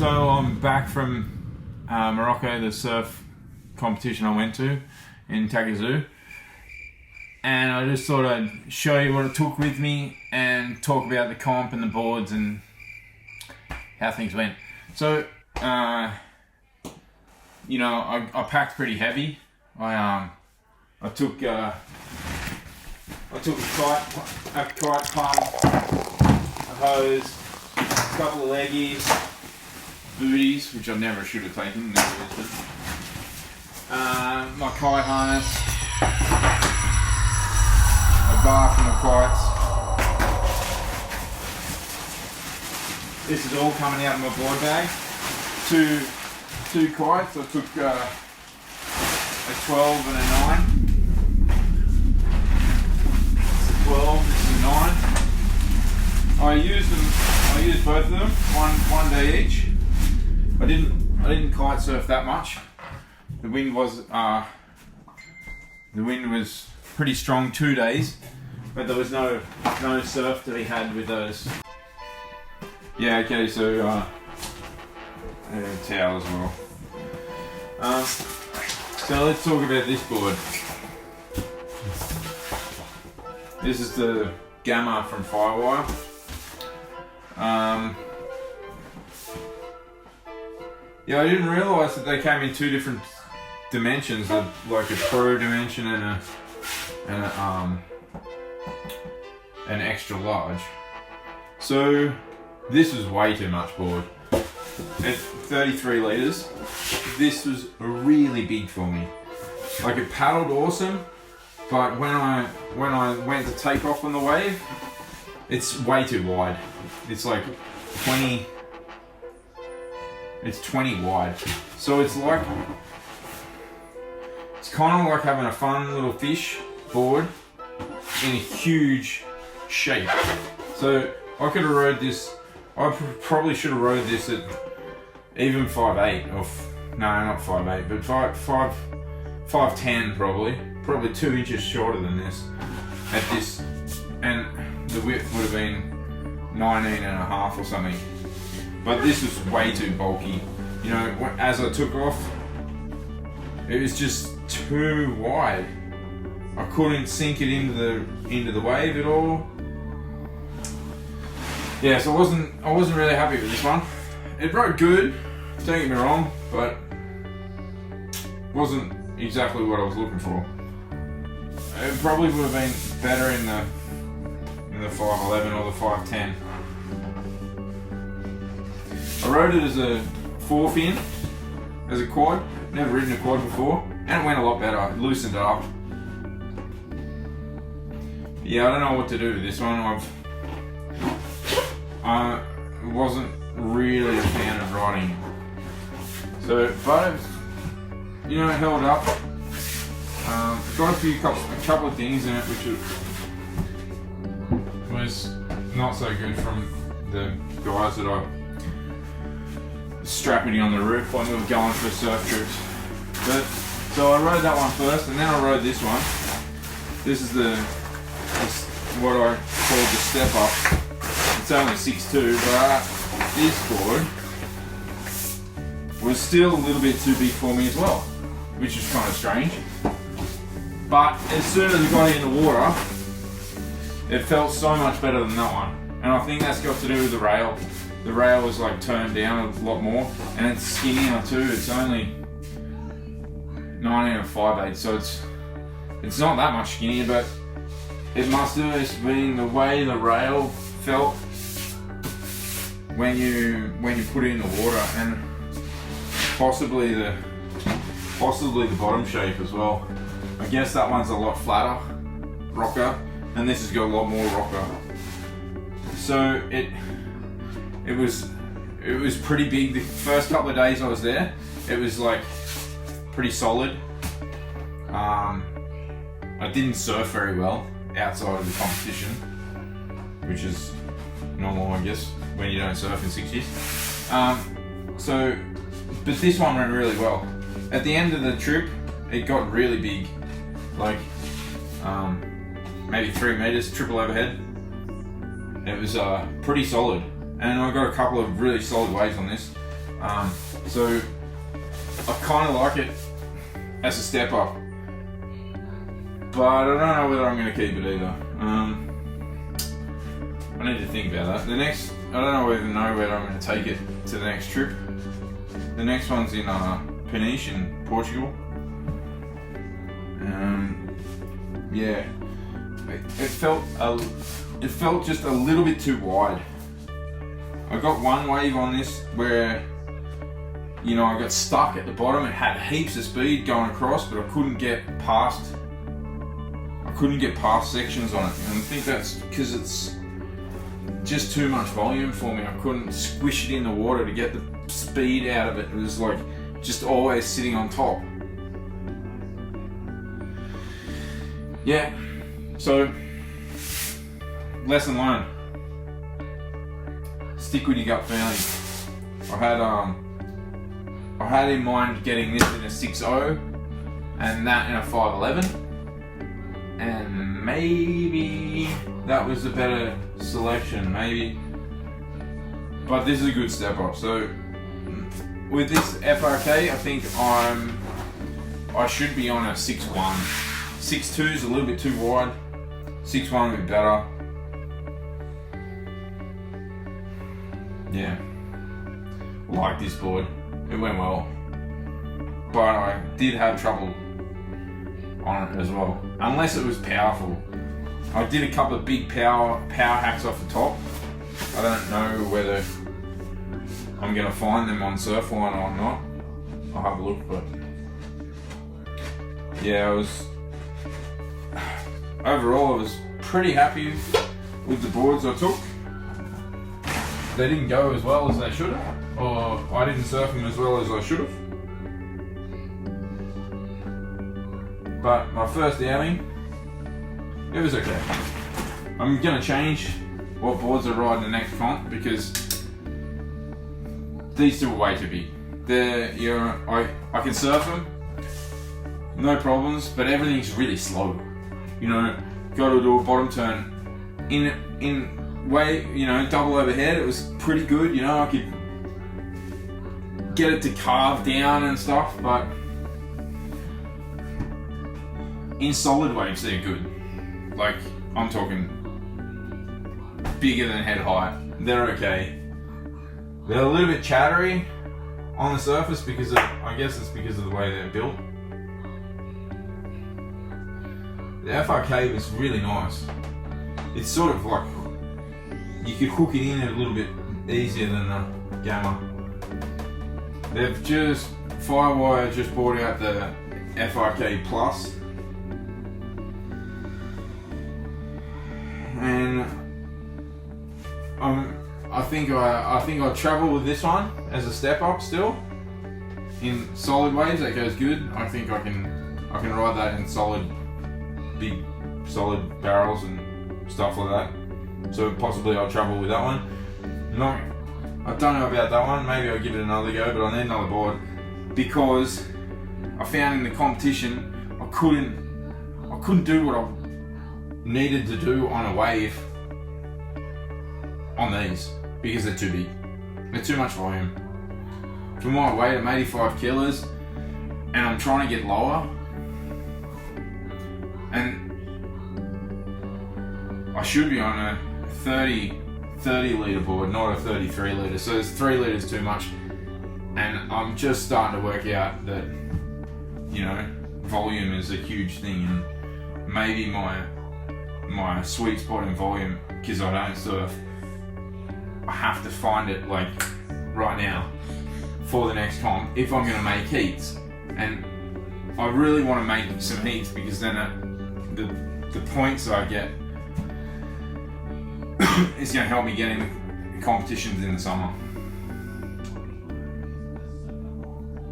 So I'm back from Morocco, the surf competition I went to in Taghazout, and I just thought I'd show you what I took with me and talk about the comp and the boards and how things went. So, you know, I packed pretty heavy. I took a kite pump, a hose, a couple of leggies, booties, which I never should have taken, my kite harness, a bar for my kites. This is all coming out of my board bag. Two kites. I took a 12 and a 9. It's a 12, this is a 9. I used both of them, one day each. I didn't kite surf that much. The wind was pretty strong 2 days, but there was no surf to be had with those. Yeah, okay, so towel as well. So let's talk about this board. This is the Gamma from Firewire. Yeah, I didn't realise that they came in two different dimensions, like a pro dimension and an extra large. So this was way too much board. At 33 litres, this was really big for me. Like, it paddled awesome, but when I went to take off on the wave, it's way too wide. It's like 20. It's 20 wide. So it's kind of like having a fun little fish board in a huge shape. So I could have rode this. I probably should have rode this at even 5'8", or no, not 5'8", but 5'10", probably 2 inches shorter than this at this, and the width would have been 19 and a half or something. But this was way too bulky. You know, as I took off, it was just too wide. I couldn't sink it into the wave at all. Yeah, so I wasn't really happy with this one. It rode good, don't get me wrong, but wasn't exactly what I was looking for. It probably would have been better in the 5'11" or the 5'10". I rode it as a 4-fin, as a quad. Never ridden a quad before, and it went a lot better. It loosened it up. Yeah, I don't know what to do with this one. I wasn't really a fan of riding it. So, but you know, it held up. Got a couple of things in it which was not so good from the guys that I strapping on the roof when we were going for surf trips. But so I rode that one first, and then I rode this one. This is what I call the step up. It's only 6'2", but this board was still a little bit too big for me as well, which is kind of strange. But as soon as it got in the water, it felt so much better than that one, and I think that's got to do with the rail. The rail was like turned down a lot more, and it's skinnier too. It's only 19 and 5/8, so it's not that much skinnier, but it must have just been the way the rail felt when you put it in the water, and possibly the bottom shape as well. I guess that one's a lot flatter rocker, and this has got a lot more rocker. So it was pretty big. The first couple of days I was there, it was like pretty solid. I didn't surf very well outside of the competition, which is normal, I guess, when you don't surf in 6 years. But this one went really well. At the end of the trip, it got really big, like maybe 3 meters, triple overhead. It was pretty solid, and I got a couple of really solid waves on this. So I kind of like it as a step up, but I don't know whether I'm going to keep it either. I need to think about that. The next, I don't know whether I'm going to take it to the next trip. The next one's in Peniche in Portugal. Yeah, it felt just a little bit too wide. I got one wave on this where, you know, I got stuck at the bottom. It had heaps of speed going across, but I couldn't get past sections on it. And I think that's because it's just too much volume for me. I couldn't squish it in the water to get the speed out of it. It was like just always sitting on top. Yeah, so lesson learned. Stick with your gut feeling. I had in mind getting this in a 6.0 and that in a 5.11, and maybe that was a better selection, maybe. But this is a good step up. So with this FRK, I think I should be on a 6.1. 6.2 is a little bit too wide. 6.1 would be better. Yeah, like this board, it went well, but I did have trouble on it as well, unless it was powerful. I did a couple of big power hacks off the top. I don't know whether I'm going to find them on Surfline or not. I'll have a look, but yeah, overall I was pretty happy with the boards I took. They didn't go as well as they should have, or I didn't surf them as well as I should have. But my first outing, it was okay. I'm going to change what boards I ride in the next comp because these two are way too big. I can surf them, no problems, but everything's really slow. You know, got to do a bottom turn in way, you know, double overhead. It was pretty good, you know, I could get it to carve down and stuff, but in solid waves they're good. Like, I'm talking bigger than head height. They're okay. They're a little bit chattery on the surface because of, I guess it's because of the way they're built. The FRK was really nice. It's sort of like, you could hook it in a little bit easier than the Gamma. Firewire just brought out the FRK Plus, and I think I'll travel with this one as a step up still. In solid waves, that goes good. I think I can ride that in big solid barrels and stuff like that. So possibly I'll travel with that one. I don't know about that one. Maybe I'll give it another go, but I need another board because I found in the competition I couldn't do what I needed to do on a wave on these because they're too big. They're too much volume. For my weight, I'm 85 kilos, and I'm trying to get lower. And I should be on a 30 litre board, not a 33 litre, so it's 3 litres too much. And I'm just starting to work out that, you know, volume is a huge thing, and maybe my sweet spot in volume, because I don't surf, I have to find it like right now for the next comp if I'm going to make heats. And I really want to make some heats because then the points I get is going to help me get in the competitions in the summer.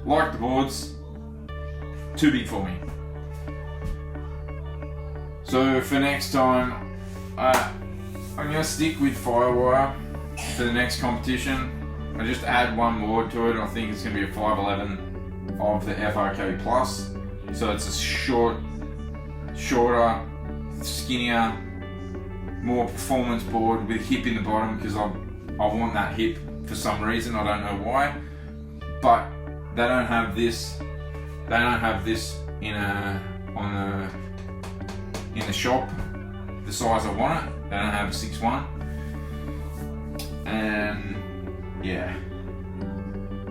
Like the boards, too big for me. So for next time, I'm going to stick with Firewire for the next competition. I just add one board to it. I think it's going to be a 511 of the FRK Plus. So it's a shorter, skinnier, more performance board with hip in the bottom because I want that hip for some reason. I don't know why, but they don't have this. They don't have this in the shop the size I want it. They don't have a 6.1, and yeah.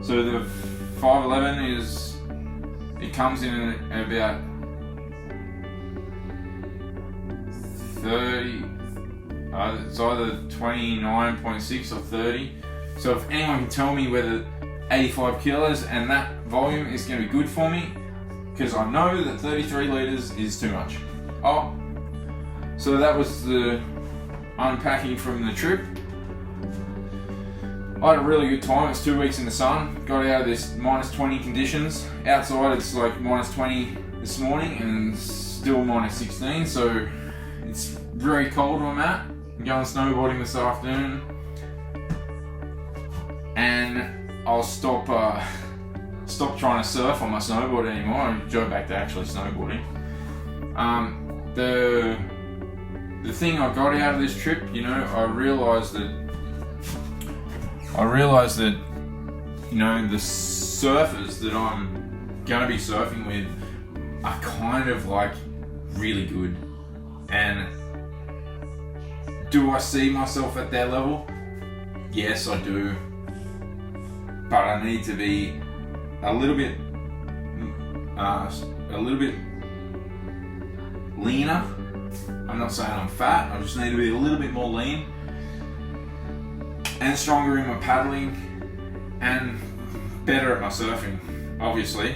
So the 511 it comes in at about 30. It's either 29.6 or 30. So if anyone can tell me whether 85 kilos and that volume is going to be good for me, because I know that 33 litres is too much. Oh, so that was the unpacking from the trip. I had a really good time. It's 2 weeks in the sun. Got out of this -20 conditions. Outside it's like -20 this morning and still -16, so it's very cold where I'm at. I'm going snowboarding this afternoon, and I'll stop trying to surf on my snowboard anymore and go back to actually snowboarding. The thing I got out of this trip, you know, I realised that you know, the surfers that I'm going to be surfing with are kind of like really good. And do I see myself at their level? Yes, I do. But I need to be a little bit leaner. I'm not saying I'm fat, I just need to be a little bit more lean and stronger in my paddling and better at my surfing, obviously.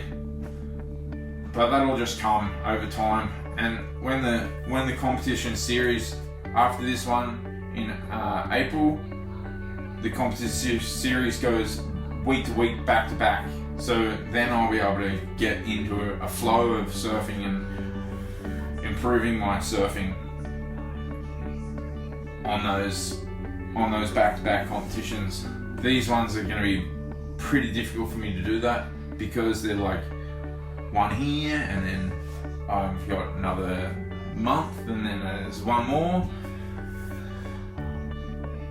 But that'll just come over time. And when the competition series after this one in April, the competition series goes week to week, back to back. So then I'll be able to get into a flow of surfing and improving my surfing on those back-to-back competitions. These ones are going to be pretty difficult for me to do that because they're like one here and then I've got another month and then there's one more.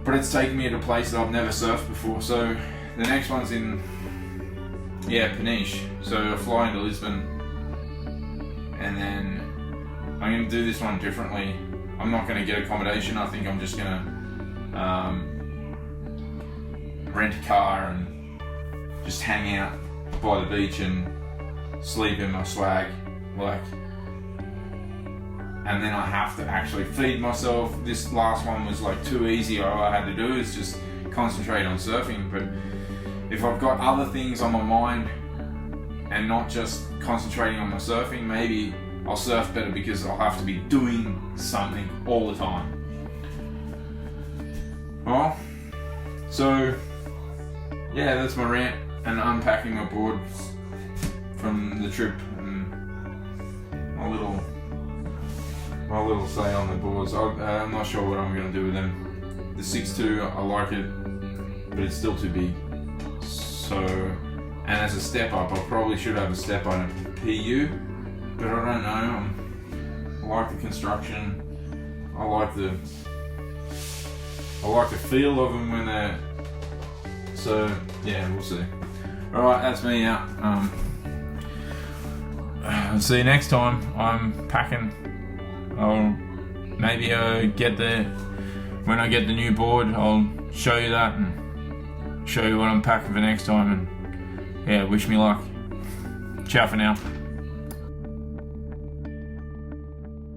But it's taken me to a place that I've never surfed before. So the next one's in Peniche. So I fly into Lisbon and then I'm going to do this one differently. I'm not going to get accommodation. I think I'm just going to rent a car and just hang out by the beach and sleep in my swag, and then I have to actually feed myself. This last one was like too easy. All I had to do is just concentrate on surfing. But if I've got other things on my mind and not just concentrating on my surfing, maybe I'll surf better because I'll have to be doing something all the time. Well, so yeah, that's my rant and unpacking my boards from the trip and my little say on the boards. I'm not sure what I'm going to do with them. The 6.2, I like it, but it's still too big. So, and as a step up, I probably should have a step on a PU, but I don't know. I like the construction. I like the feel of them when they're. So yeah, we'll see. All right, that's me out. I'll see you next time. I'm packing. I'll maybe when I get the new board, I'll show you that and show you what I'm packing for next time. And yeah, wish me luck. Ciao for now.